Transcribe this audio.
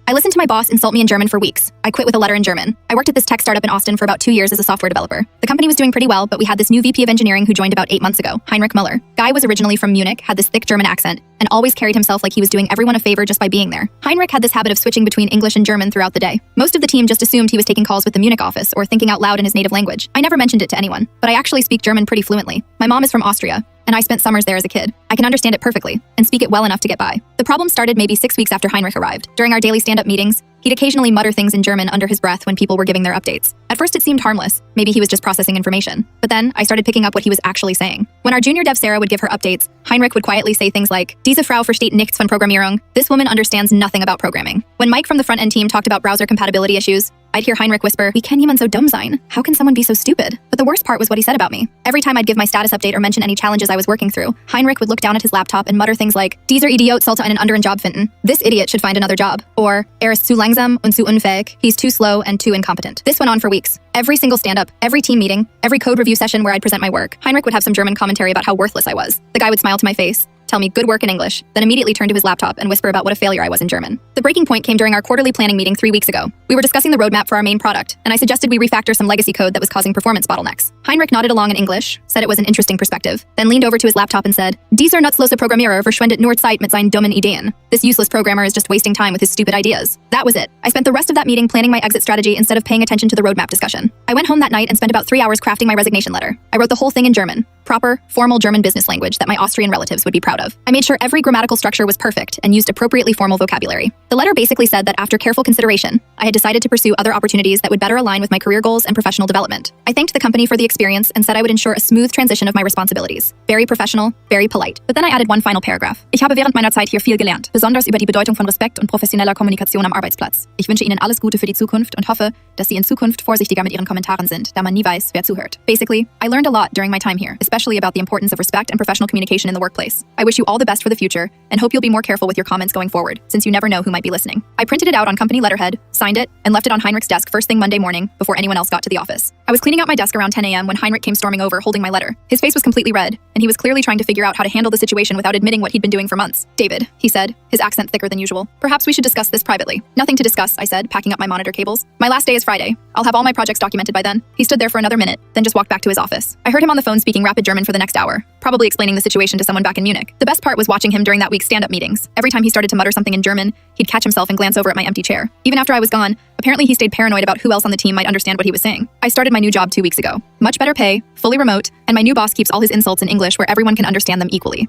I listened to my boss insult me in German for weeks. I quit with a letter in German. I worked at this tech startup in Austin for about 2 years as a software developer. The company was doing pretty well, but we had this new VP of engineering who joined about 8 months ago, Heinrich Müller. Guy was originally from Munich, had this thick German accent, and always carried himself like he was doing everyone a favor just by being there. Heinrich had this habit of switching between English and German throughout the day. Most of the team just assumed he was taking calls with the Munich office or thinking out loud in his native language. I never mentioned it to anyone, but I actually speak German pretty fluently. My mom is from Austria, and I spent summers there as a kid. I can understand it perfectly and speak it well enough to get by. The problem started maybe 6 weeks after Heinrich arrived. During our daily stand-up meetings, he'd occasionally mutter things in German under his breath when people were giving their updates. At first it seemed harmless. Maybe he was just processing information. But then I started picking up what he was actually saying. When our junior dev Sarah would give her updates, Heinrich would quietly say things like, "Diese Frau versteht nichts von Programmierung." This woman understands nothing about programming. When Mike from the front-end team talked about browser compatibility issues, I'd hear Heinrich whisper, "Wie kann jemand so dumm sein? How can someone be so stupid?" But the worst part was what he said about me. Every time I'd give my status update or mention any challenges I was working through, Heinrich would look down at his laptop and mutter things like, "Dieser Idiot sollte einen anderen Job finden." This idiot should find another job. Or, ist zu langsam und zu unfähig. He's too slow and too incompetent. This went on for weeks. Every single stand-up, every team meeting, every code review session where I'd present my work, Heinrich would have some German commentary about how worthless I was. The guy would smile to my face, tell me good work in English, then immediately turn to his laptop and whisper about what a failure I was in German. The breaking point came during our quarterly planning meeting 3 weeks ago. We were discussing the roadmap for our main product, and I suggested we refactor some legacy code that was causing performance bottlenecks. Heinrich nodded along in English, said it was an interesting perspective, then leaned over to his laptop and said, "Dieser nutzlose Programmierer verschwendet nur Zeit mit seinen dummen Ideen." This useless programmer is just wasting time with his stupid ideas. That was it. I spent the rest of that meeting planning my exit strategy instead of paying attention to the roadmap discussion. I went home that night and spent about 3 hours crafting my resignation letter. I wrote the whole thing in German. Proper, formal German business language that my Austrian relatives would be proud of. I made sure every grammatical structure was perfect and used appropriately formal vocabulary. The letter basically said that after careful consideration, I had decided to pursue other opportunities that would better align with my career goals and professional development. I thanked the company for the experience and said I would ensure a smooth transition of my responsibilities. Very professional, very polite. But then I added one final paragraph. Ich habe während meiner Zeit hier viel gelernt, besonders über die Bedeutung von Respekt und professioneller Kommunikation am Arbeitsplatz. Ich wünsche Ihnen alles Gute für die Zukunft und hoffe, dass Sie in Zukunft vorsichtiger mit Ihren Kommentaren sind, da man nie weiß, wer zuhört. Basically, I learned a lot during my time here, especially about the importance of respect and professional communication in the workplace. I wish you all the best for the future and hope you'll be more careful with your comments going forward, since you never know who might be listening. I printed it out on company letterhead, signed it, and left it on Heinrich's desk first thing Monday morning before anyone else got to the office. I was cleaning out my desk around 10 a.m. when Heinrich came storming over holding my letter. His face was completely red, and he was clearly trying to figure out how to handle the situation without admitting what he'd been doing for months. "David," he said, his accent thicker than usual, "perhaps we should discuss this privately." "Nothing to discuss," I said, packing up my monitor cables. "My last day is Friday. I'll have all my projects documented by then." He stood there for another minute, then just walked back to his office. I heard him on the phone speaking rapid German for the next hour, probably explaining the situation to someone back in Munich. The best part was watching him during that week's stand-up meetings. Every time he started to mutter something in German, he'd catch himself and glance over at my empty chair. Even after I was gone, apparently he stayed paranoid about who else on the team might understand what he was saying. I started my new job 2 weeks ago. Much better pay, fully remote, and my new boss keeps all his insults in English where everyone can understand them equally.